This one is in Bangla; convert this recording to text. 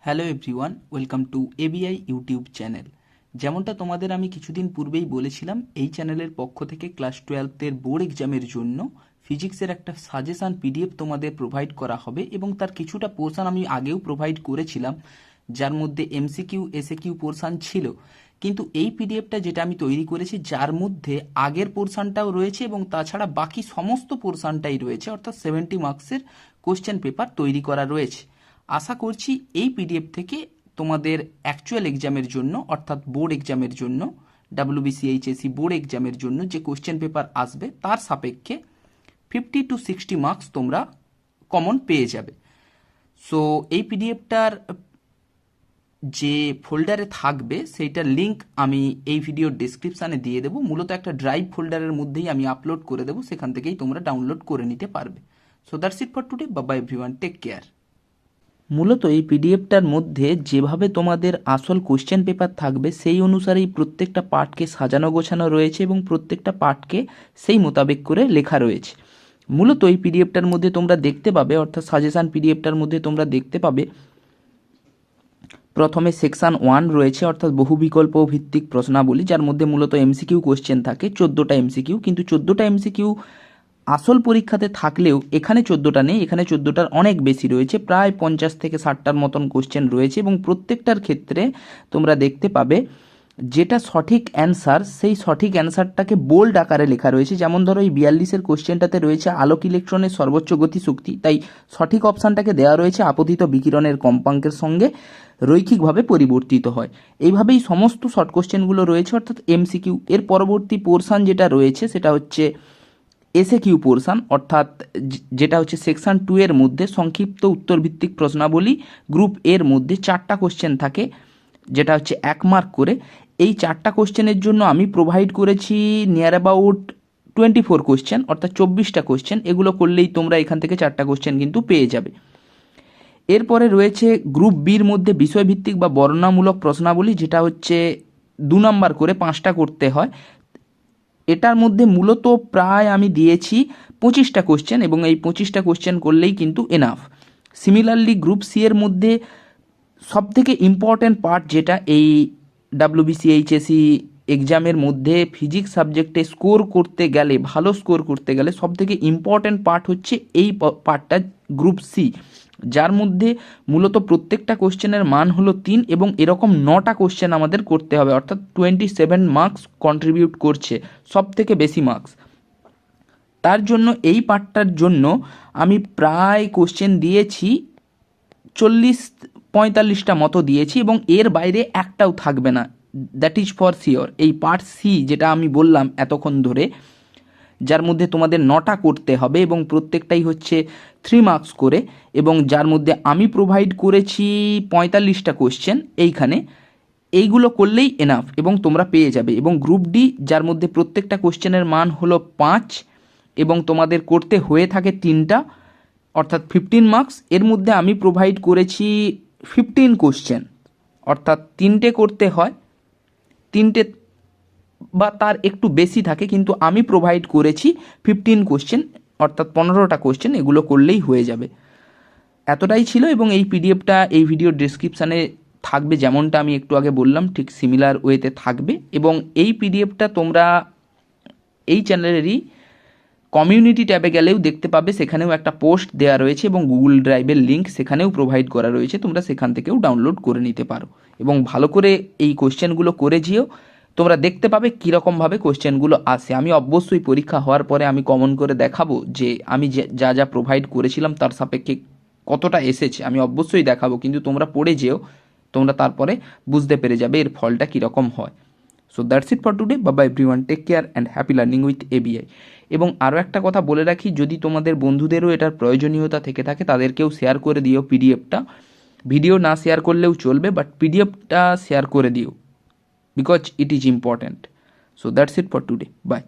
Hello everyone, welcome to ABI YouTube channel. যেমনটা তোমাদের আমি কিছুদিন পূর্বেই বলেছিলাম, এই চ্যানেলের পক্ষ থেকে ক্লাস 12-এর বোর্ড এক্সামের জন্য ফিজিক্সের একটা সাজেশান পিডিএফ তোমাদের প্রোভাইড করা হবে এবং তার কিছুটা পোর্শন আমি আগেও প্রোভাইড করেছিলাম, যার মধ্যে এমসিকিউ এসএকিউ পোর্শন ছিল। কিন্তু এই পিডিএফটা যেটা আমি তৈরি করেছি, যার মধ্যে আগের পোর্শনটাও রয়েছে এবং তাছাড়া বাকি সমস্ত পোর্শনটাই রয়েছে, অর্থাৎ 70 মার্কসের কোশ্চেন পেপার তৈরি করা রয়েছে। আশা করছি এই পিডিএফ থেকে তোমাদের অ্যাকচুয়াল এক্সামের জন্য, অর্থাৎ বোর্ড এক্সামের জন্য, ডাব্লিউবিসিএইচএসসি বোর্ড এক্সামের জন্য যে কোশ্চেন পেপার আসবে তার সাপেক্ষে 50 to 60 মার্কস তোমরা কমন পেয়ে যাবে। সো এই পিডিএফটার যে ফোল্ডারে থাকবে সেইটার লিঙ্ক আমি এই ভিডিওর ডেসক্রিপশানে দিয়ে দেবো। মূলত একটা ড্রাইভ ফোল্ডারের মধ্যেই আমি আপলোড করে দেবো, সেখান থেকেই তোমরা ডাউনলোড করে নিতে পারবে। So that's it for today. Bye everyone, take care. মূলত এই পিডিএফটার মধ্যে যেভাবে তোমাদের আসল কোশ্চেন পেপার থাকবে সেই অনুসারেই প্রত্যেকটা পার্টকে সাজানো গোছানো রয়েছে এবং প্রত্যেকটা পার্টকে সেই মোতাবেক করে লেখা রয়েছে। মূলত এই পিডিএফটার মধ্যে তোমরা দেখতে পাবে, অর্থাৎ সাজেশান পিডিএফটার মধ্যে তোমরা দেখতে পাবে, প্রথমে সেকশন 1 রয়েছে, অর্থাৎ বহু বিকল্প ভিত্তিক প্রশ্নাবলী, যার মধ্যে মূলত এমসিকিউ কোশ্চেন থাকে 14টা এমসিকিউ। কিন্তু 14টা এমসিকিউ আসল পরীক্ষাতে থাকলেও এখানে 14টা নেই, এখানে 14টার অনেক বেশি রয়েছে, প্রায় 50 থেকে 60টার মতন কোশ্চেন রয়েছে এবং প্রত্যেকটার ক্ষেত্রে তোমরা দেখতে পাবে যেটা সঠিক অ্যান্সার, সেই সঠিক অ্যান্সারটাকে বোল্ড আকারে লেখা রয়েছে। যেমন ধরো এই 42-এর কোশ্চেনটাতে রয়েছে আলোক ইলেকট্রনের সর্বোচ্চ গতিশক্তি, তাই সঠিক অপশানটাকে দেওয়া রয়েছে আপতিত বিকিরণের কম্পাঙ্কের সঙ্গে রৈখিকভাবে পরিবর্তিত হয়। এইভাবেই সমস্ত শর্ট কোশ্চেনগুলো রয়েছে, অর্থাৎ এমসিকিউ। এর পরবর্তী পোর্শন যেটা রয়েছে সেটা হচ্ছে এসএকিউ পোর্শন, অর্থাৎ যেটা হচ্ছে সেকশন 2 এর মধ্যে সংক্ষিপ্ত উত্তরভিত্তিক প্রশ্নাবলী। গ্রুপ এর মধ্যে 4টা কোশ্চেন থাকে, যেটা হচ্ছে 1 মার্ক করে। এই 4টা কোশ্চেনের জন্য আমি প্রোভাইড করেছি নিয়ার অ্যাবাউট 24 কোশ্চেন, অর্থাৎ 24টা কোশ্চেন। এগুলো করলেই তোমরা এখান থেকে 4টা কোশ্চেন কিন্তু পেয়ে যাবে। এরপরে রয়েছে গ্রুপ বির মধ্যে বিষয়ভিত্তিক বা বর্ণনামূলক প্রশ্নাবলী, যেটা হচ্ছে 2 নাম্বার করে 5টা করতে হয়। এটার মধ্যে মূলত প্রায় আমি দিয়েছি 25টা কোশ্চেন এবং এই 25টা কোশ্চেন করলেই কিন্তু এনাফ। সিমিলারলি গ্রুপ সি এর মধ্যে সবথেকে ইম্পর্ট্যান্ট পার্ট, যেটা এই ডাব্লিউবিসিএইচএসসি এক্সামের মধ্যে ফিজিক্স সাবজেক্টে স্কোর করতে গেলে, ভালো স্কোর করতে গেলে সবথেকে ইম্পর্ট্যান্ট পার্ট হচ্ছে এই পার্টটা, গ্রুপ সি, যার মধ্যে মূলত প্রত্যেকটা কোশ্চেনের মান হলো 3 এবং এরকম 9টা কোশ্চেন আমাদের করতে হবে, অর্থাৎ 27 মার্কস কন্ট্রিবিউট করছে, সব থেকে বেশি মার্কস। তার জন্য এই পার্টটার জন্য আমি প্রায় কোশ্চেন দিয়েছি 40-45টা মতো দিয়েছি এবং এর বাইরে একটাও থাকবে না, দ্যাট ইজ ফর শিওর। এই পার্ট সি যেটা আমি বললাম এতক্ষণ ধরে, যার মধ্যে তোমাদের 9টা করতে হবে এবং প্রত্যেকটাই হচ্ছে 3 মার্কস করে, এবং যার মধ্যে আমি প্রোভাইড করেছি 45টা কোশ্চেন এইখানে। এইগুলো করলেই এনাফ এবং তোমরা পেয়ে যাবে। এবং গ্রুপ ডি, যার মধ্যে প্রত্যেকটা কোশ্চেনের মান হলো 5 এবং তোমাদের করতে হয়ে থাকে 3টা, অর্থাৎ 15 মার্কস। এর মধ্যে আমি প্রোভাইড করেছি 15 কোশ্চেন, অর্থাৎ 3টে করতে হয়, 3টে বা তার একটু বেশি থাকে, কিন্তু আমি প্রোভাইড করেছি 15 কোশ্চেন, অর্থাৎ 15টা কোশ্চেন। এগুলো করলেই হয়ে যাবে। এতটাই ছিল এবং এই পিডিএফটা এই ভিডিওর ডেসক্রিপশানে থাকবে, যেমনটা আমি একটু আগে বললাম ঠিক সিমিলার ওয়েতে থাকবে। এবং এই পিডিএফটা তোমরা এই চ্যানেলেরই কমিউনিটি ট্যাবে গেলেও দেখতে পাবে, সেখানেও একটা পোস্ট দেওয়া রয়েছে এবং গুগল ড্রাইভের লিঙ্ক সেখানেও প্রোভাইড করা রয়েছে, তোমরা সেখান থেকেও ডাউনলোড করে নিতে পারো এবং ভালো করে এই কোশ্চেনগুলো করে যেও। তোমরা দেখতে পাবে কীরকমভাবে কোশ্চেনগুলো আসে। আমি অবশ্যই পরীক্ষা হওয়ার পরে আমি কমন করে দেখাবো যে আমি যা যা প্রোভাইড করেছিলাম তার সাপেক্ষে কতটা এসেছে, আমি অবশ্যই দেখাবো। কিন্তু তোমরা পড়ে যেও, তোমরা তারপরে বুঝতে পেরে যাবে এর ফলটা কীরকম হয়। So that's it for today. Bye bye everyone, take care and happy learning with ABI. এবং আরও একটা কথা বলে রাখি, যদি তোমাদের বন্ধুদেরও এটার প্রয়োজনীয়তা থেকে থাকে তাদেরকেও শেয়ার করে দিও পিডিএফটা। ভিডিও না শেয়ার করলেও চলবে, বাট পিডিএফটা শেয়ার করে দিও, because it is important. So that's it for today. By.